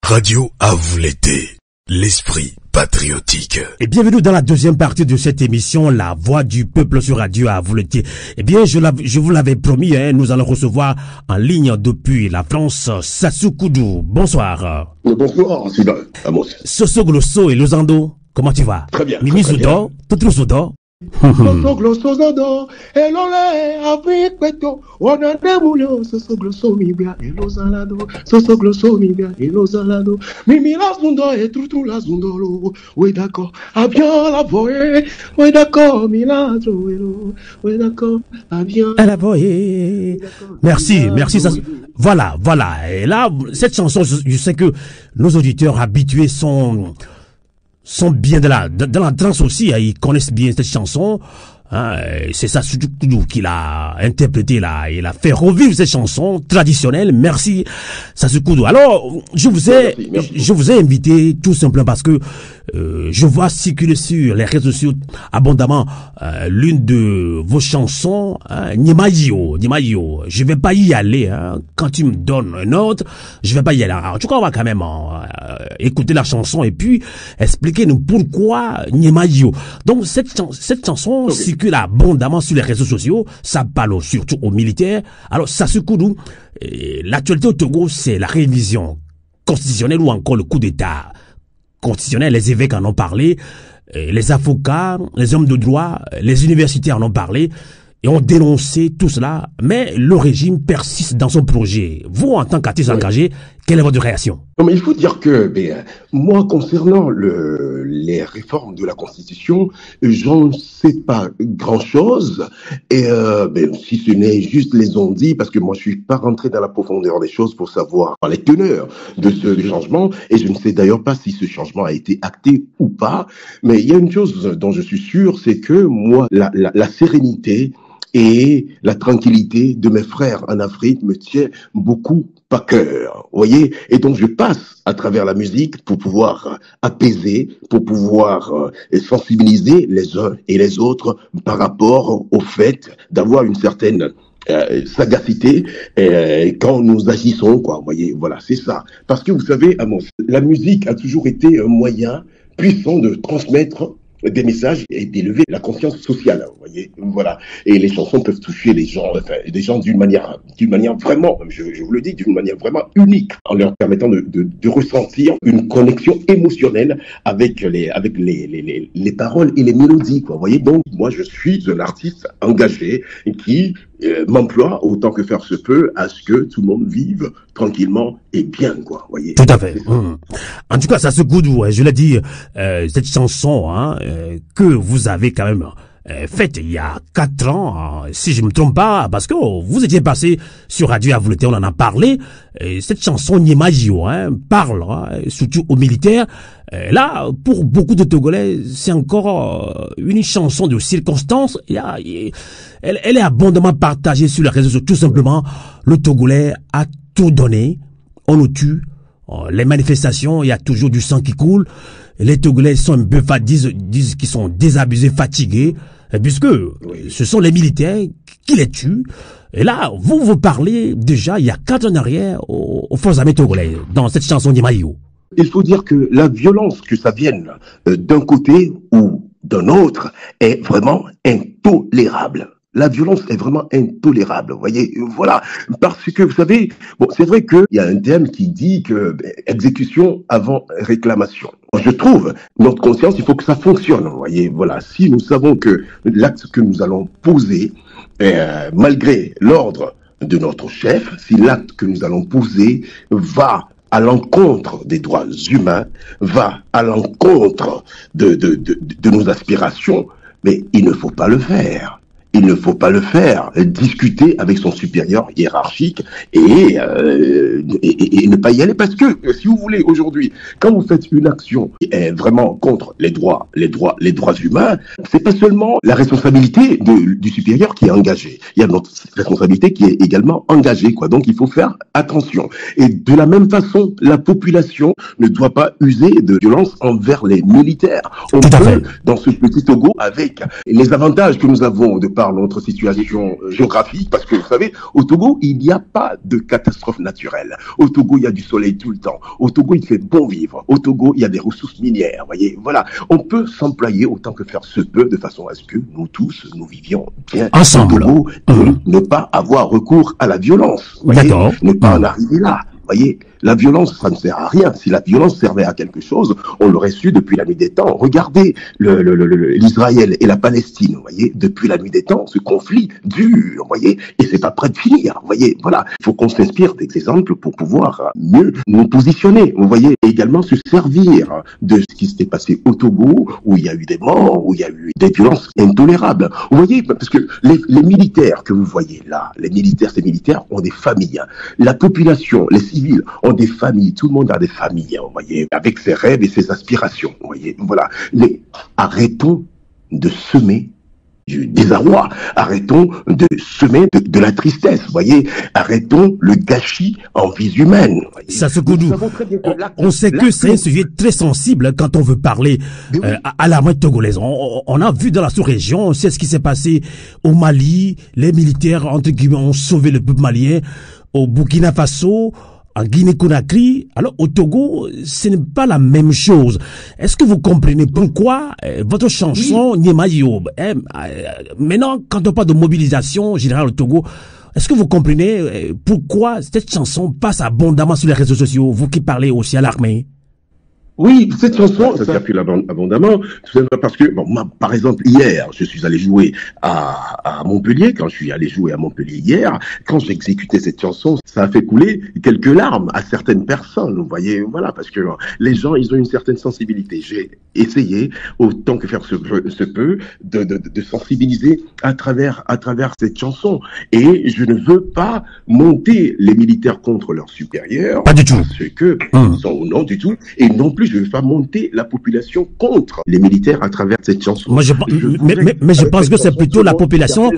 Radio à vous l'été, l'esprit patriotique. Et bienvenue dans la deuxième partie de cette émission, La Voix du Peuple sur Radio à vous l'été. Eh bien, je vous l'avais promis, nous allons recevoir en ligne depuis la France, Sassou Koudou. Bonsoir. Bonsoir, Sylvain Amos. Soso Glosso et Lozando, comment tu vas? Très bien. Mimi Soudo, Toutro Soudo. Soso Glosso Zodo, elole avikweto, onane mulio, Soso Glosso mibia, elozalado, Soso Glosso mibia, elozalado, Mimi la zundo et Toutro la zundolo, oui d'accord, à bien la voyer, oui d'accord, Mila Joelo, oui d'accord, à bien. À la voyer. Merci, ça. Voilà. Et là, cette chanson, je sais que nos auditeurs habitués sont bien dans la trance aussi, ils connaissent bien cette chanson. C'est ça surtout qu'il a interprété là, il a fait revivre cette chanson traditionnelle. Merci Sassou Koudou. Alors je vous ai invité tout simplement parce que je vois circuler sur les réseaux sociaux abondamment l'une de vos chansons, Nimayo. Je vais pas y aller, quand tu me donnes un autre, je vais pas y aller. En tout cas, on va quand même écouter la chanson et puis expliquer-nous pourquoi Nimayo. Donc cette chanson circule abondamment sur les réseaux sociaux, ça parle surtout aux militaires. Alors Sassou Koudou, l'actualité au Togo, c'est la révision constitutionnelle ou encore le coup d'État constitutionnel. Les évêques en ont parlé, les avocats, les hommes de droit, les universités en ont parlé et ont dénoncé tout cela, mais le régime persiste dans son projet. Vous, en tant qu'artiste engagé, quelle est votre réaction? Non, mais il faut dire que, moi, concernant les réformes de la Constitution, j'en sais pas grand-chose, et si ce n'est juste les ont dit, parce que moi, je suis pas rentré dans la profondeur des choses pour savoir les teneurs de ce changement, et je ne sais d'ailleurs pas si ce changement a été acté ou pas, mais il y a une chose dont je suis sûr, c'est que moi, la sérénité et la tranquillité de mes frères en Afrique me tient beaucoup à cœur, vous voyez. Et donc je passe à travers la musique pour pouvoir apaiser, pour pouvoir sensibiliser les uns et les autres par rapport au fait d'avoir une certaine sagacité quand nous agissons, quoi. Vous voyez, voilà, c'est ça. Parce que vous savez, Amos, la musique a toujours été un moyen puissant de transmettre des messages et d'élever la conscience sociale, vous voyez, voilà. Et les chansons peuvent toucher les gens, des gens d'une manière vraiment, je vous le dis, d'une manière vraiment unique, en leur permettant de ressentir une connexion émotionnelle avec les paroles et les mélodies, quoi, vous voyez. Donc, moi, je suis un artiste engagé qui m'emploie autant que faire se peut à ce que tout le monde vive tranquillement et bien, quoi, vous voyez. Tout à fait. En tout cas, ça se goûte, je l'ai dit, cette chanson, que vous avez quand même faite il y a 4 ans, si je me trompe pas, parce que vous étiez passé sur Radio à vous l'été, on en a parlé. Cette chanson Nimayo parle surtout aux militaires. Là, pour beaucoup de Togolais, c'est encore une chanson de circonstance. Elle est abondamment partagée sur les réseaux sociaux. Tout simplement, le Togolais a tout donné. On nous tue. Les manifestations, il y a toujours du sang qui coule. Les Togolais sont un peu disent qu'ils sont désabusés, fatigués, puisque ce sont les militaires qui les tuent. Et là, vous parlez déjà, il y a 4 ans en arrière, aux forces armées togolaises, dans cette chanson d'Imayo. Il faut dire que la violence, que ça vienne d'un côté ou d'un autre, est vraiment intolérable. La violence est vraiment intolérable, vous voyez, voilà, parce que vous savez, c'est vrai qu'il y a un terme qui dit que exécution avant réclamation. Je trouve, notre conscience, il faut que ça fonctionne, vous voyez, voilà, si nous savons que l'acte que nous allons poser, malgré l'ordre de notre chef, si l'acte que nous allons poser va à l'encontre des droits humains, va à l'encontre de nos aspirations, mais il ne faut pas le faire. Il ne faut pas le faire, discuter avec son supérieur hiérarchique et ne pas y aller, parce que si vous voulez aujourd'hui, quand vous faites une action qui est vraiment contre les droits humains, c'est pas seulement la responsabilité du supérieur qui est engagée, il y a notre responsabilité qui est également engagée, quoi. Donc il faut faire attention. Et de la même façon, la population ne doit pas user de violence envers les militaires. On peut, dans ce petit Togo, avec les avantages que nous avons de par par notre situation géographique, parce que vous savez, au Togo, il n'y a pas de catastrophe naturelle. Au Togo, il y a du soleil tout le temps. Au Togo, il fait bon vivre. Au Togo, il y a des ressources minières. Voyez, voilà. On peut s'employer autant que faire se peut, de façon à ce que nous tous, nous vivions bien ensemble. Au Togo, et ne pas avoir recours à la violence. Voyez, ne pas en arriver là. Voyez, la violence, ça ne sert à rien. Si la violence servait à quelque chose, on l'aurait su depuis la nuit des temps. Regardez l'Israël et la Palestine, voyez, depuis la nuit des temps, ce conflit dure, voyez, et c'est pas prêt de finir, voyez, voilà. Il faut qu'on s'inspire des exemples pour pouvoir mieux nous positionner, vous voyez, et également se servir de ce qui s'était passé au Togo, où il y a eu des morts, où il y a eu des violences intolérables. Vous voyez, parce que les militaires que vous voyez là, ces militaires ont des familles. La population, les civils ont des familles, tout le monde a des familles, vous voyez, avec ses rêves et ses aspirations, vous voyez, voilà. Mais arrêtons de semer du désarroi, arrêtons de semer de la tristesse, vous voyez, arrêtons le gâchis en vies humaines. Ça se goudou. On sait que c'est un sujet très sensible quand on veut parler à l'armée togolaise. On a vu dans la sous-région, on sait ce qui s'est passé au Mali, les militaires, entre guillemets, ont sauvé le peuple malien, au Burkina Faso, en Guinée-Conakry. Alors au Togo, ce n'est pas la même chose. Est-ce que vous comprenez pourquoi votre chanson Nyemayo, maintenant quand on parle de mobilisation générale au Togo, est-ce que vous comprenez pourquoi cette chanson passe abondamment sur les réseaux sociaux, vous qui parlez aussi à l'armée? Oui, cette chanson, ça circule abondamment, tout simplement parce que, bon, moi, par exemple, hier, je suis allé jouer à Montpellier, quand je suis allé jouer à Montpellier hier, quand j'ai exécuté cette chanson, ça a fait couler quelques larmes à certaines personnes, vous voyez, voilà, parce que les gens, ils ont une certaine sensibilité. J'ai essayé, autant que faire se peut, de sensibiliser à travers cette chanson. Et je ne veux pas monter les militaires contre leurs supérieurs. Pas du tout. Parce que, non du tout, et non plus je ne veux pas monter la population contre les militaires à travers cette chanson. Moi, mais je pense que c'est plutôt la population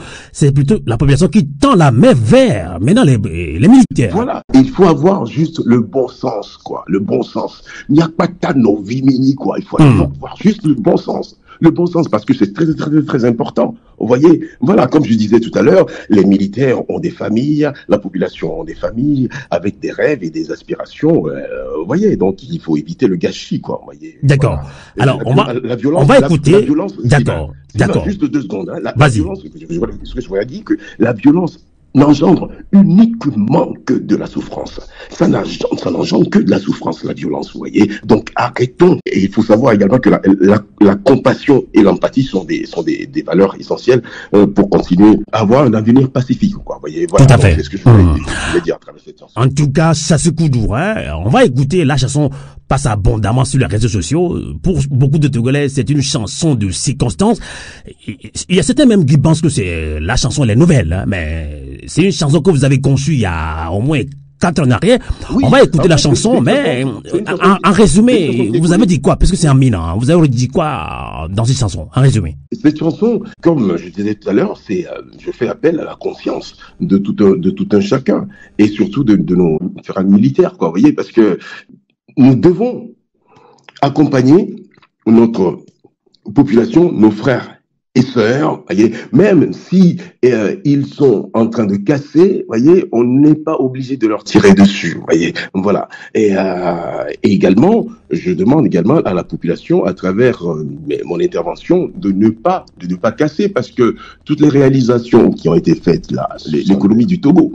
qui tend la main vers maintenant les militaires. Voilà, il faut avoir juste le bon sens, quoi, le bon sens. Il n'y a pas de nos vimini, quoi, il faut avoir juste le bon sens. Le bon sens, parce que c'est très, très, très important. Vous voyez, voilà, comme je disais tout à l'heure, les militaires ont des familles, la population a des familles, avec des rêves et des aspirations, vous voyez, donc il faut éviter le gâchis, quoi, vous voyez. D'accord. Voilà. Alors, on va écouter. La violence, d'accord. Juste 2 secondes, hein, Vas-y. Violence, ce que je voudrais dire, que la violence n'engendre uniquement que de la souffrance. Ça n'engendre que de la souffrance, la violence, vous voyez. Donc arrêtons. Et il faut savoir également que la compassion et l'empathie sont des valeurs essentielles pour continuer à avoir un avenir pacifique, quoi. Vous voyez, voilà. Tout à fait. C'est ce que je voulais dire à travers cette chanson. En tout cas, ça se coudou, hein. On va écouter la chanson passe abondamment sur les réseaux sociaux. Pour beaucoup de Togolais, c'est une chanson de circonstance. Il y a certains même qui pensent que c'est la chanson, elle est nouvelle, hein, mais c'est une chanson que vous avez conçue il y a au moins 4 ans en arrière. Oui, on va écouter la chanson, mais en résumé, vous avez dit quoi? Parce que c'est en mine, hein. Vous avez dit quoi dans cette chanson? En résumé. Cette chanson, comme je disais tout à l'heure, je fais appel à la conscience de tout un chacun, et surtout de nos différents militaires, quoi, vous voyez, parce que nous devons accompagner notre population, nos frères et sœurs, voyez, même si ils sont en train de casser, voyez, on n'est pas obligé de leur tirer dessus, voyez, voilà. Et également, je demande également à la population, à travers mon intervention, de ne pas casser, parce que toutes les réalisations qui ont été faites là, l'économie du Togo,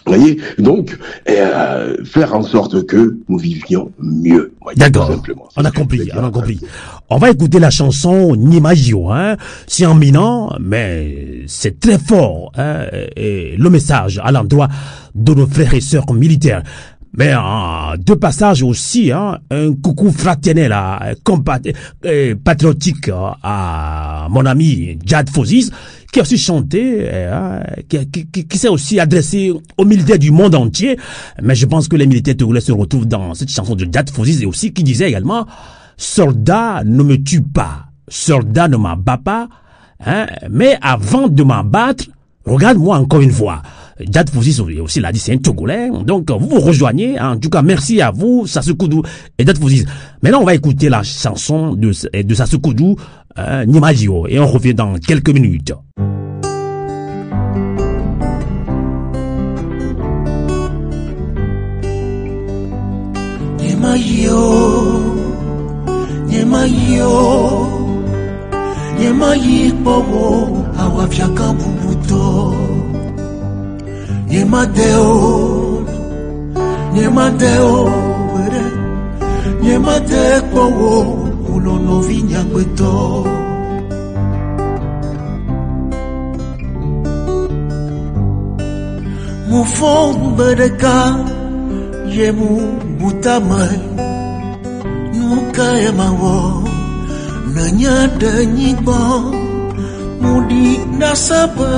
vous voyez, donc faire en sorte que nous vivions mieux. D'accord. On a compris. On va écouter la chanson Nyemayo, hein. C'est en minant, mais c'est très fort, hein, et le message à l'endroit de nos frères et sœurs militaires. Mais de passage aussi, hein, un coucou fraternel, patriotique à mon ami Jad Fozis, qui a aussi chanté, qui s'est aussi adressé aux militaires du monde entier. Mais je pense que les militaires togolais se retrouvent dans cette chanson de Jad Fozis, et aussi qui disait également, soldat ne me tue pas, soldat ne m'abat pas, hein, mais avant de m'abattre, regarde-moi encore une fois. Jad Fozis aussi l'a dit, c'est un Togolais. Donc, vous vous rejoignez. En tout cas, merci à vous, Sassokoudou et Jad Fozis. Maintenant, on va écouter la chanson de Sassokoudou, Nyemayo, et on revient dans quelques minutes. Yemayi powo awafiaka bubuto. Yemadeo bere. Yemade powo ulono vinya beto. Mufong bereka yemu butamai. Nuka emawo nanya denyiba mudi nasabe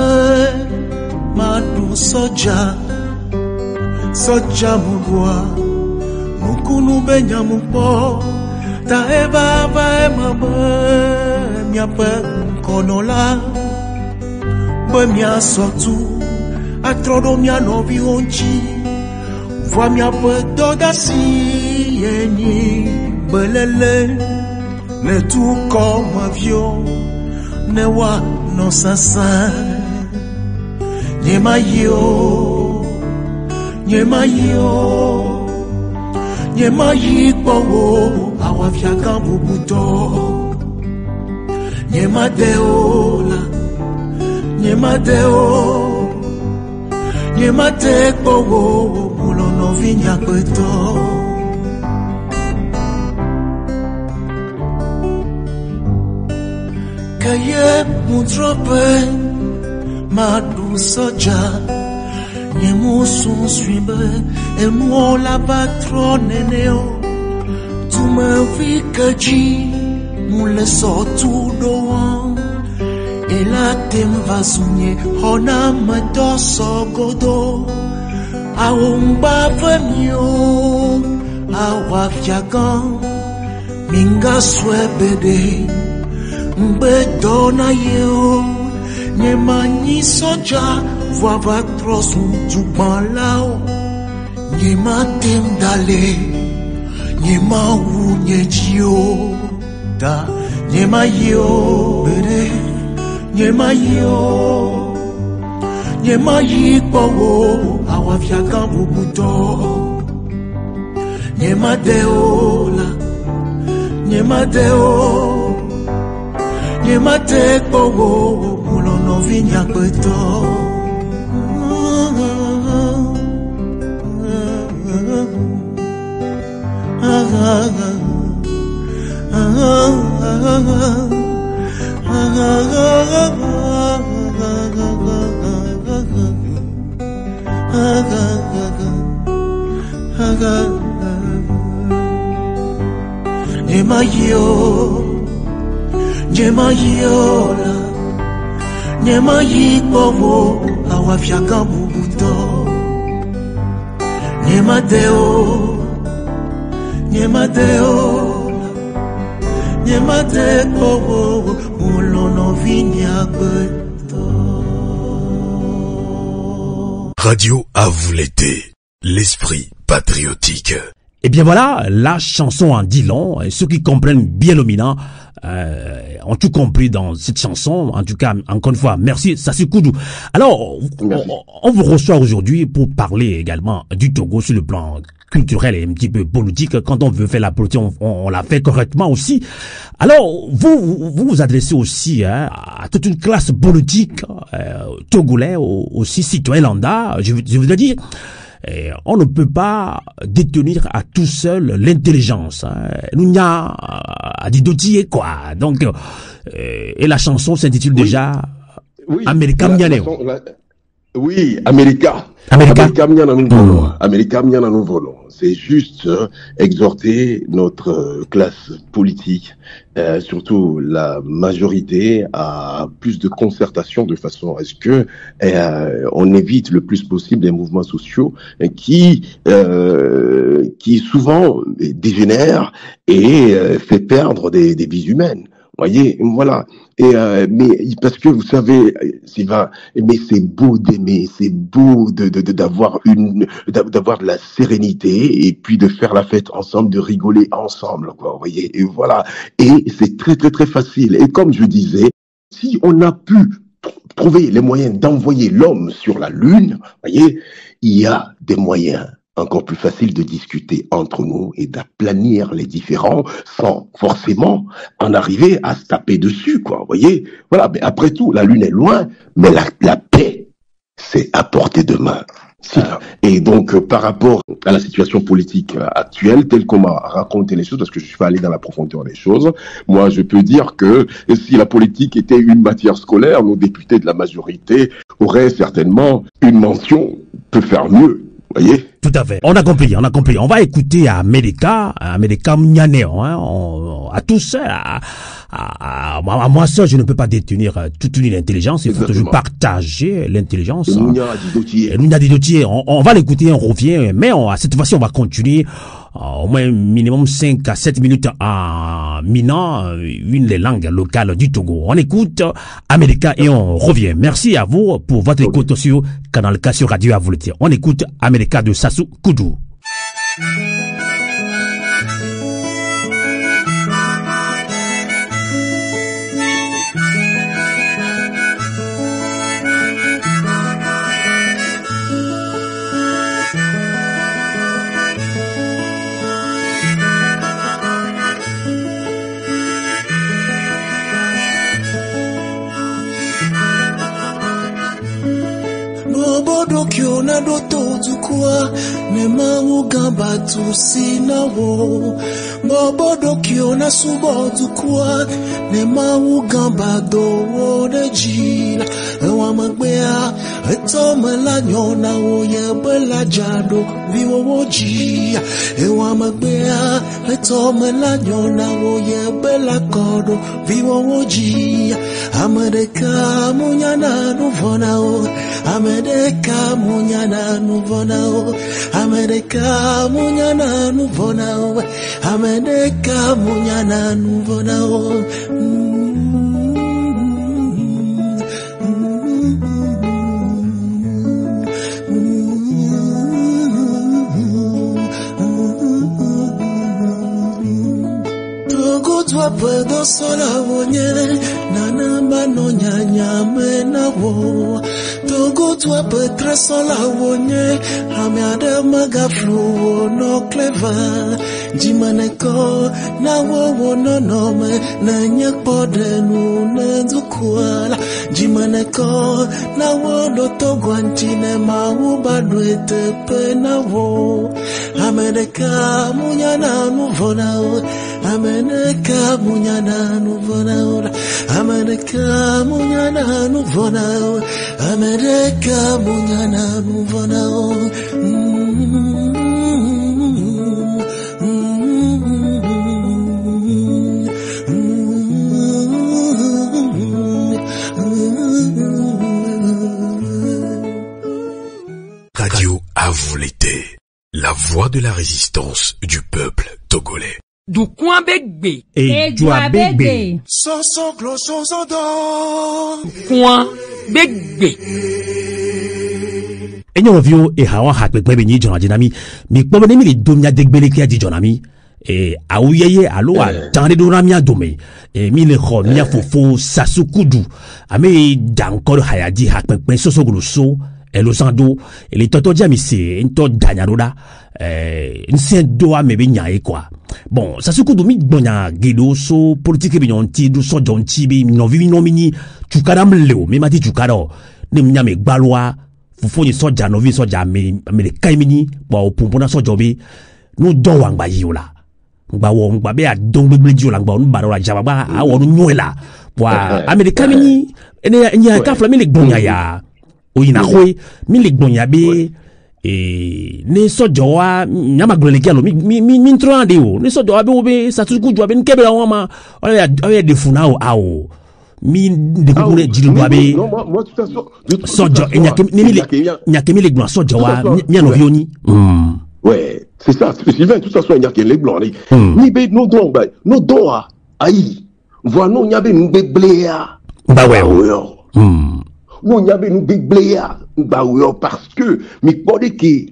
madu soja mugwa mukunu benya mupo ta eba ba emabe miape konola be mia sotu atrodo mia nobi onchi voa miape dodasi yeni belele ne tout comme avion ne wa no sasa nyemayo nyemayi powo awafiaka bubuto nyemade powo mulono vinya kweto. Kaye mutrope madu soja nyemu sunswibe emu la patroneneo tu me vikaji mule sotu doan et la tem vasunye hona madoso godo aumba famio awafiagan minga swebede Mbedona yo Nyemanyi soja Voava trosu jubalao Nyema temdale Nyema unyejio Da Nyema yo Bere Nyema yo Nyema yikpowo Awafiaka bubuto Nyema deola Nyema deo Yemate powo mulono vinya kweto. Nyemayola Nyemayi powo awafiaka bubuto. Nyemade powo mulono vinya kweto. Radio à vous l'été, l'esprit patriotique. Eh bien voilà, la chanson en dit long, et ceux qui comprennent bien le mina ont tout compris dans cette chanson. En tout cas, encore une fois, merci Sassy Koudou. Alors, on vous reçoit aujourd'hui pour parler également du Togo sur le plan culturel et un petit peu politique. Quand on veut faire la politique, on la fait correctement aussi. Alors, vous adressez aussi à toute une classe politique togolais, aussi citoyen lambda, je voudrais dire. Et on ne peut pas détenir à tout seul l'intelligence. Nous n'y a à didotier quoi. Donc, et la chanson s'intitule déjà America Mianeo. Oui, America. America Miana nous volons. C'est juste exhorter notre classe politique, surtout la majorité, à plus de concertation de façon à ce que on évite le plus possible des mouvements sociaux qui souvent dégénèrent et fait perdre des vies humaines. Voyez, voilà. Et mais parce que vous savez, Sylvain, mais c'est beau d'aimer, c'est beau d'avoir de la sérénité et puis de faire la fête ensemble, de rigoler ensemble, quoi. Vous voyez, et voilà. Et c'est très très très facile. Et comme je disais, si on a pu trouver les moyens d'envoyer l'homme sur la Lune, voyez, il y a des moyens encore plus facile de discuter entre nous et d'aplanir les différends sans forcément en arriver à se taper dessus, quoi. Vous voyez? Voilà. Mais après tout, la lune est loin, mais la paix, c'est à portée de main. Et donc, par rapport à la situation politique actuelle, telle qu'on m'a raconté les choses, parce que je suis pas allé dans la profondeur des choses, moi, je peux dire que si la politique était une matière scolaire, nos députés de la majorité auraient certainement une mention, peut faire mieux. Voyez? Tout à fait. On a compris. On va écouter America Mnyanéo, hein, à tous, à moi seul, je ne peux pas détenir toute une intelligence. Il faut toujours partager l'intelligence. On va l'écouter, on revient, mais cette fois-ci, on va continuer au moins minimum 5 à 7 minutes en minant une des langues locales du Togo. On écoute America et on revient. Merci à vous pour votre écoute sur Canal K sur Radio Avulté. On écoute America de Sassou Koudou. Dokyo na doto tukua nema ugamba tusina wo Bobo dokyo na subo tukua nema ugamba do de jila Ewa magbea eto melanyo na wo yebela jado viwo woji Ewa magbea eto melanyo na wo yebela kodo viwo woji America munyana nuvona o America munyana nuvona o America munyana nuvona o America munyana nuvona o Togo twa pedo sola wonye Nanamba no nyanya mena wo Togo twa petre sola wonye Amiade magaflu no clever Jimaneko na wo no nome Na nyak pode nu nenzukuala Jimaneko na wo do Togo antine ma ubadwete pe na wo Amerika munyana nuvona o America munyana nuvona ora America munyana nuvona ora America munyana nuvona ora Radio Avulté, la voix de la résistance du peuple togolais. Du coin begbe. Et du begbe. Soso gloso zodo. Coin begbe. Enyo vio e hawa hakbekbe be ni jona jinami. Mi kpobe ne mi le domia degbele ki adi jonami. E aouyeye alo a tande do ramia dome. E mi le kho mi fofo Sassou Koudou. Ame dankor hayadi hakbekbe soso gloso. E lo sando e le toto dia mi se ento danyaroda. Nsen do a mebe nyae kwa. Bon, Sassou Koudou mi gbonya gedo so politique bi nyonti do so jonti bi no vi no mini chukara mleo me mati chukara ne mnya me gbalwa fufo ni soja no vi soja me le kaimini bo opompona soja bi no don wa ngba yola ngba wo ngba be a don gbegble jola ngba no barola jaba ba a wo no nyoela wa amerika mini ene nya ka fla mi le gbonya ya oyina khoi mi le gbonya be ne sojo wa nyama glole kialo mi ntrande o ne sojo wa be obe Sassou Koudou be nkebe la wama oya defuna o awo mi de kule jilu wa be moi tout ça sojo nyake mi le glan sojo wa mi no vioni ouais c'est ça Sylvain tout ça soit nyake les blancs ni be no don a ayi voit no nyabe ngbe blea ba we no nyabe ngbe blea bah oui, parce que mi pode que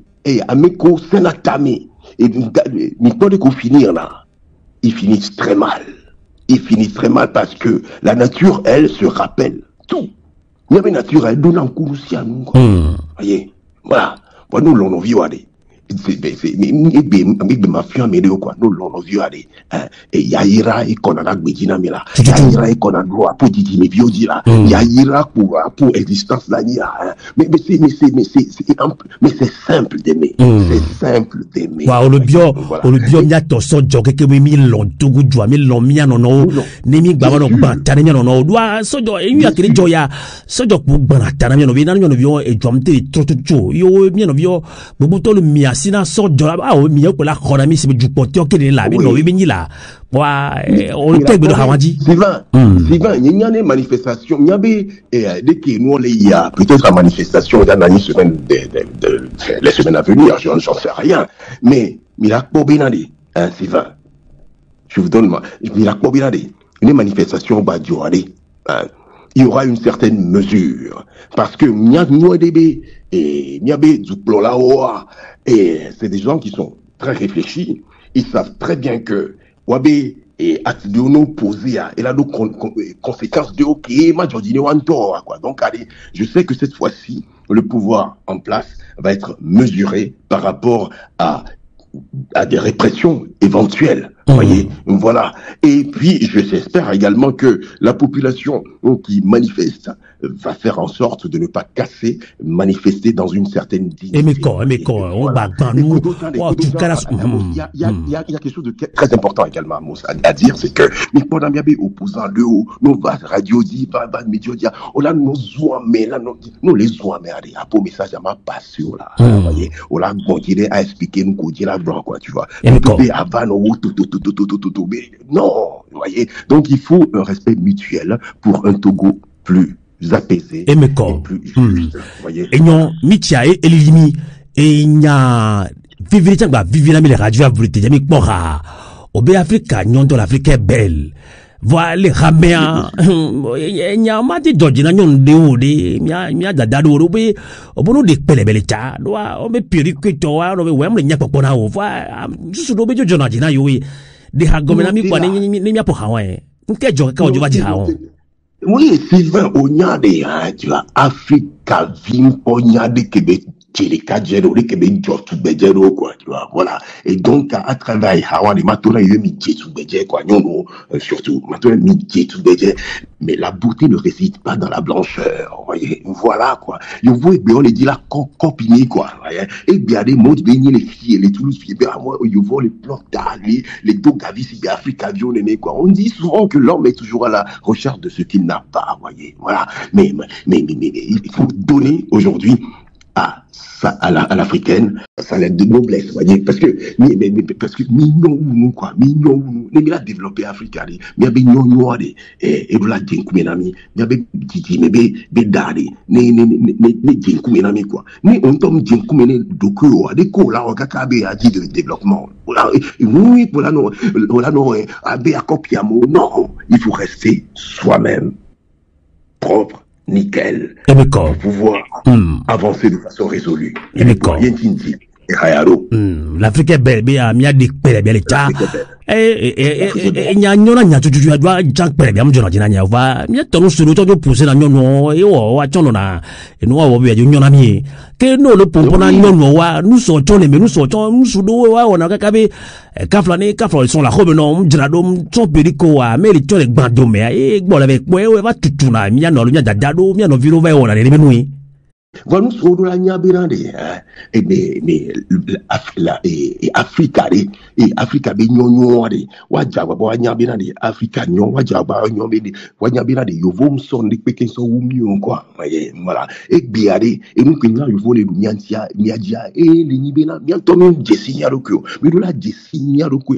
ameko senatami et mi pode que finir là ils finissent très mal parce que la nature elle se rappelle tout il y avait nature elle donne en cours aussi à nous voyez voilà nous l'on vit c'est mafia mais quoi nous l'on vieux aller et yaira et qu'on a gbedina mais là yaira et qu'on a droit pour dire mais vieux dit là yaira pour existence là mais c'est simple d'aimer c'est simple d'aimer wa le bio nya to so joke ke mi lon tugu jwa mi lon mi anono ni mi gba no gba tane mi anono wa so jo e ya kire jo ya so jo bu gba tane mi no bi na no bio e jom te trotocho yo mi no bio bu to le mi asina so jo o mi ko la khona mi se ju potio ke la mi no bi ni la wa on te gbe do hawaji Sylvain il y a des manifestations il y avait dès que nous les y a peut-être la manifestation dans les semaines les semaines à venir j'en sais rien mais Mirak Bobinadi Sylvain je vous donne Mirak Bobinadi une manifestation il y aura une certaine mesure parce que et c'est des gens qui sont très réfléchis ils savent très bien que Wabe et Atidiono posé et là donc conséquences de ok quoi donc allez je sais que cette fois-ci le pouvoir en place va être mesuré par rapport à des répressions éventuelles. Voyez, voilà. Et puis, j'espère également que la population qui manifeste va faire en sorte de ne pas manifester dans une certaine dignité. Mais on va nous. Il y a quelque chose de très important également à dire, c'est que mais pendant bien opposant le haut, nous va radio dit, va média dire, oh là nous mais là nous les mais allez, à pour message à ma passion là. Voyez, oh là bon dire à expliquer nous qu'on dit là blanc quoi, tu vois. Non, vous voyez. Donc il faut un respect mutuel pour un Togo plus apaisé et plus juste. Voyez. Et non, Mitia et Elimi et il y a vivre les radios à vous dire mais quoi au bé Africa non de l'Afrique est belle. Voilà les raméens il y a ma dit dodina non de odi mi a dada do obe obono de pelebele cha do o be perike to wa do we mo nya popo na o fa su do be jojo na jina yo we de ha gomena mi kwa ni mi apo hawan nke jo ka ojo ba ji hawan. Oui, Sylvain Onyade, tu as Africa Vim Onyade Québec. Quoi, tu vois, voilà. Et donc, à travers Hawan, maintenant, il y a mis quoi, non, surtout, maintenant, il mais la beauté ne réside pas dans la blancheur, vous voyez, voilà, quoi. Je vois, on les dit là, copier, quoi, voyez. Et bien, les mots, les filles, les Toulouse, moi, je vois les plans les Dogavis, les Africa, quoi. On dit souvent que l'homme est toujours à la recherche de ce qu'il n'a pas, vous voyez, voilà. Mais, il faut donner aujourd'hui à l'africaine, ça l'aide de noblesse, voyez, parce que mignon quoi, mignon mais il a développé Africa, mais il y a mignon et de la dinkumenami, il y a titi mais dadi, ne dinkumenami quoi, mais on tombe dinkumene doko, des ko là on kakabe a dit de développement, voilà, oui voilà non, abe akopiamo, non, il faut rester soi-même propre. Nickel, pour pouvoir avancer de façon résolue. L'Afrique est belle, mais il y a des belles belles états. Il y a un tu dois junk pere bien jona dina va mi tonu suru to pousser na nyono e wo wa chono na e no wo be nyona mi ke no le pompo na nyono wa nous so chone me nous so chon nous sudo wa ona ka be kafla ils sont là comme non dira do son perico wa me le chone gbando me e gbo le be pe we va tutu na mi no mi dadado mi no viro va ona le menui. Voilà, nous sommes là, mais Africa, et Africa,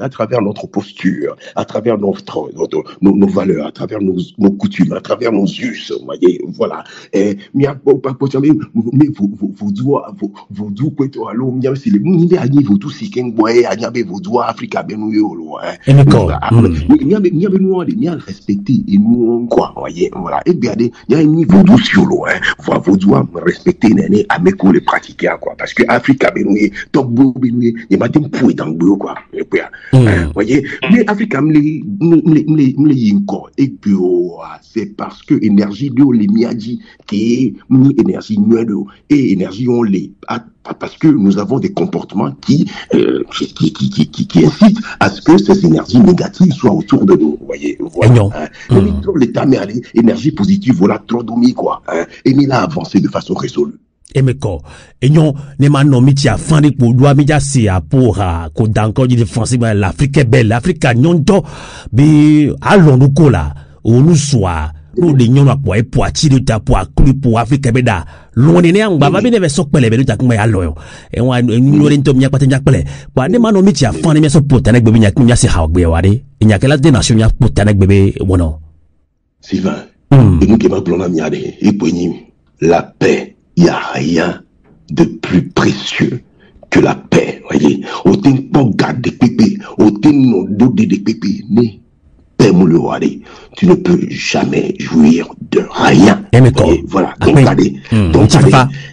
à travers notre posture, à travers nos valeurs, à travers nos coutumes, à travers nos us, voilà. Mais vous quoi alors bien c'est le monde à niveau tout si qu'un boy à niabe vous doit Africa benu yo il y a nous il y a respecter et nous quoi voyez voilà et bien il y a un niveau tout sur l'eau vous doit respecter né à mes cours les pratiquer quoi parce que Africa benu top benu il m'a dit pour dans le quoi voyez mais Africa me encore et puis c'est parce que énergie de les miadi qui énergie et énergie on l'est. Parce que nous avons des comportements qui incitent à ce que ces énergies négatives soient autour de nous. Vous voyez, voilà. L'état, mais allez, énergie positive, voilà, trop domi, quoi. Et il a avancé de façon résolue. Et mais quoi, et non, ne m'en mis à fin de pour doit m'y assis à pour qu'on d'encore dit français, l'Afrique est belle, l'Afrique a non to, mais allons nous colla, où nous soit. Nous l'union à pour tirer ta pour pour Afrique beda loin de néant baba bien avec sok pele ta kuma allo et on nous rento mia patin jak pele ba ne mano mi tia fan mi so potanek bebe nyak mi ase hawgbe wade nyak la de nation nyak potanek bebe wono Sylvain et nous qui m'a plomé miade et poigni la paix, il y a rien de plus précieux que la paix, voyez. Autant pour garder pépé, autant non d'autres des pépé né. Tu ne peux jamais jouir de rien. Et voilà. Donc, allez. Donc,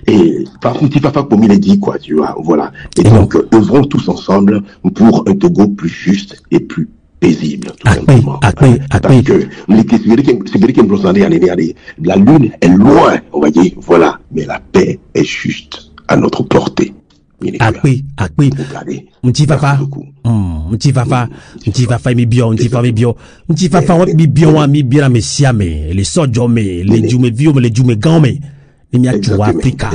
et par contre, papa, comme il a dit, quoi, tu vois, voilà. Et donc, œuvrons tous ensemble pour un Togo plus juste et plus paisible, tout simplement. Parce que, la lune est loin, on va dire, voilà. Mais la paix est juste à notre portée. Akpi, m'ti papa, mi bio, mi bien mais les sojo mais les jume vieux mais les jume grand mais mi a tu Africa.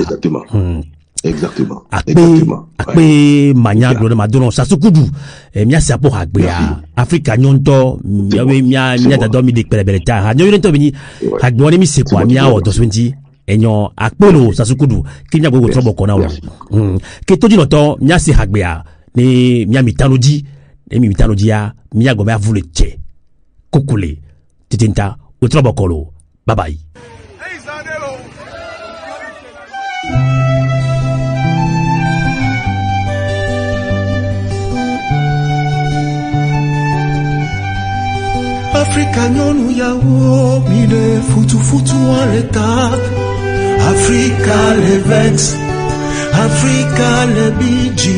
Exactement. Akpi, mania glo ma dono sa sukudu. Mi a sa pour akpi Africa nyonto, mi a da domi de pelebeleta. Nyo yento bini, akbo mi se kwa mi a o 2020. Enyo akpelo sasukudu kinya go trobo kona wo ke toji noto nya se hagbea ni mia mitanoji ya mia go ma vule che kokule titinta o trobo kolo bye bye. Africa nyonu ya wo mine futu en l'état. Africa le vex, Africa le biji,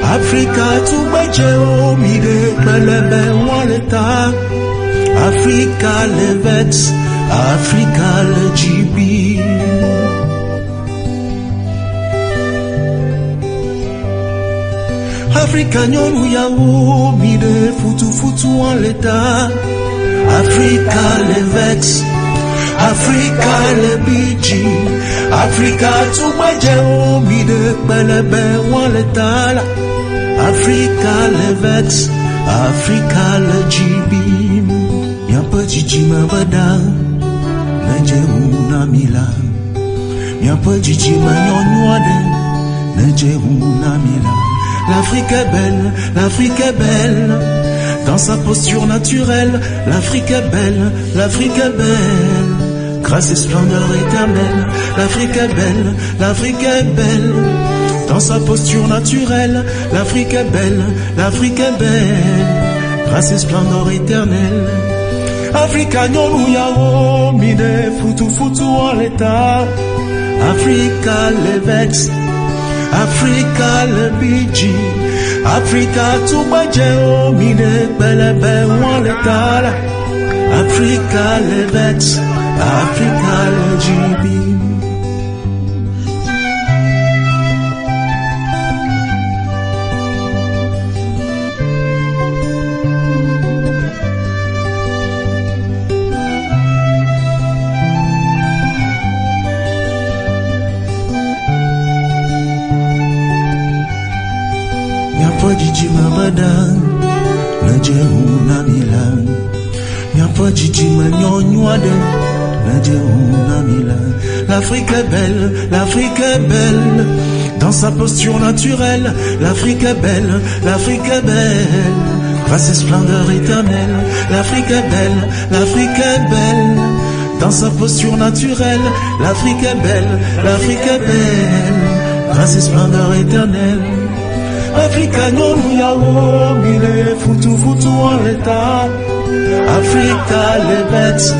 Africa tout bajeo mide pelebe en l'état. Africa le vex, Africa le jibi. Africa nyonu ya wo mide futu en l'état. Africa le vex, Africa le biji, Africa tout bajeo mide pelebe en l'état. Africa le vex, Africa le jibi. Y'a petit jima bada, neje una mila. Y'a petit jima nyonwade, neje una mila. L'Afrique est belle, l'Afrique est belle. Dans sa posture naturelle, l'Afrique est belle, l'Afrique est belle. Grâce et splendeur éternelle, l'Afrique est belle, l'Afrique est belle. Dans sa posture naturelle, l'Afrique est belle, l'Afrique est belle. Grâce et splendeur éternelle. Africa nyonu yao mide futu en l'état. Africa le vex, Africa le biji, Africa tout bajeo mine pelebe en l'état. Africa le vex, Africa le jibi. Jiji mabada na jeuna milan Nyapa jiji manyonywade na jeuna milan. L'Afrique est belle, l'Afrique est belle. Dans sa posture naturelle, l'Afrique est belle, l'Afrique est belle. Grâce et splendeur éternelle, l'Afrique est belle, l'Afrique est belle. Dans sa posture naturelle, l'Afrique est belle, l'Afrique est belle. Grâce et splendeur éternelle. Africa nyonu yao mine futu en l'état. Africa le vex,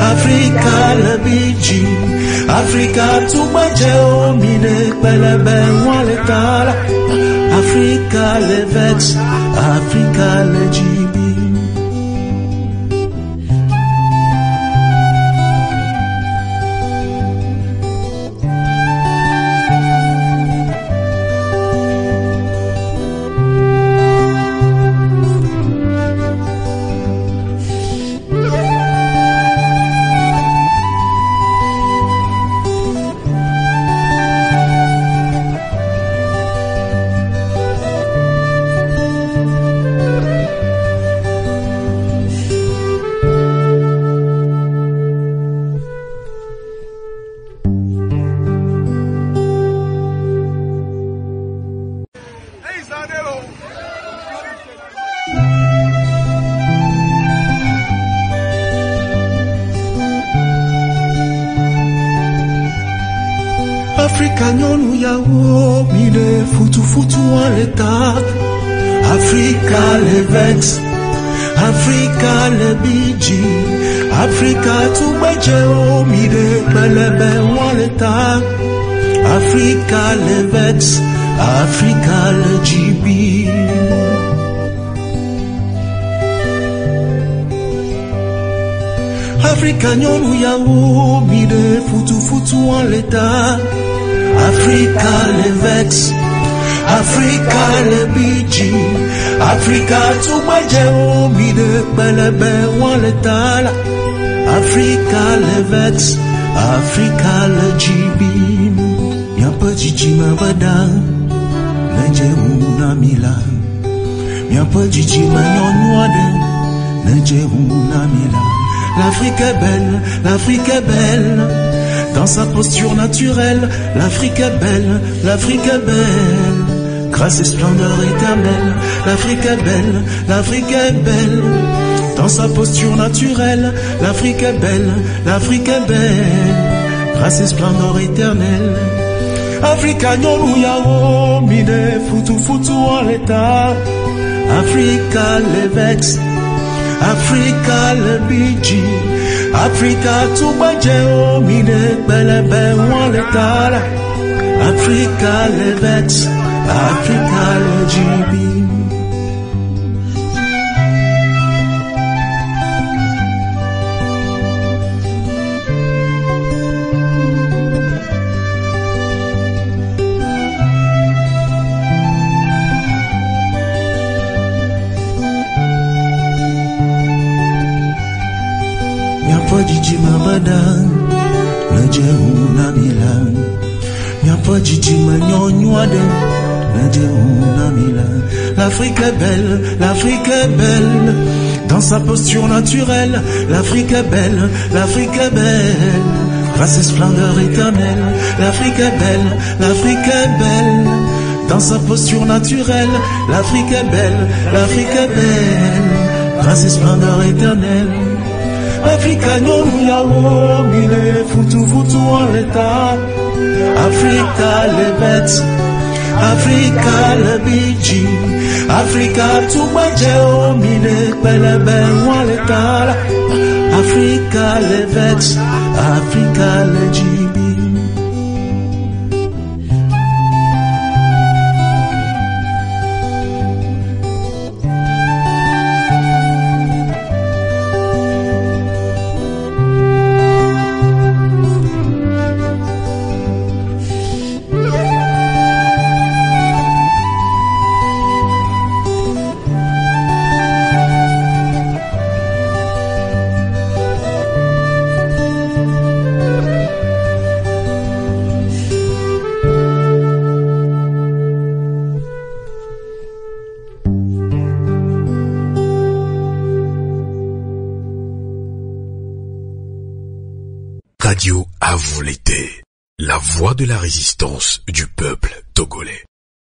Africa le biji, Africa tout bajeo mine pelebe en l'état. Africa le vex, Africa le jibi. Africa nyonu yawo mine futu futu en l'état. Africa le vex, Africa le biji, Africa tout bejeo mine pelebe en l'état. Africa le vex, Africa le jibi. Africa nyonu yawo mine futu futu en l'état. Africa le vex, Africa le biji, Africa tout bajeo mine pelebe en l'état. Africa le vex, Africa le jibi. Miapa jiji mabada, neje una mila. Miapa jiji manyonwade, neje una mila. L'Afrique est belle, l'Afrique est belle. Dans sa posture naturelle, l'Afrique est belle, l'Afrique est belle. Grâce et splendeur éternelle, l'Afrique est belle, l'Afrique est belle. Dans sa posture naturelle, l'Afrique est belle, l'Afrique est belle. Grâce et splendeur éternelle. Africa nyonu yawo mine futu futu en l'état. Africa le vex, Africa le biji, Africa tout bajeo mine pelebe en l'état. Africa le vex, Africa le jibi. Jiji mabada, neje una mila. Miapa jiji manyonywade, neje una mila. L'Afrique est belle, l'Afrique est belle. Dans sa posture naturelle, l'Afrique est belle, l'Afrique est belle. Grâce et splendeur éternelle, l'Afrique est belle, l'Afrique est belle. Dans sa posture naturelle, l'Afrique est belle, l'Afrique est belle. Grâce et splendeur éternelle. Africa nyonu yawo mine futu futu en l'état. Africa le vex, Africa le biji, Africa tout bajeo mine pelebe en l'état. Africa le vex, Africa le jibi. Radio à vous l'été, la voix de la résistance du peuple togolais.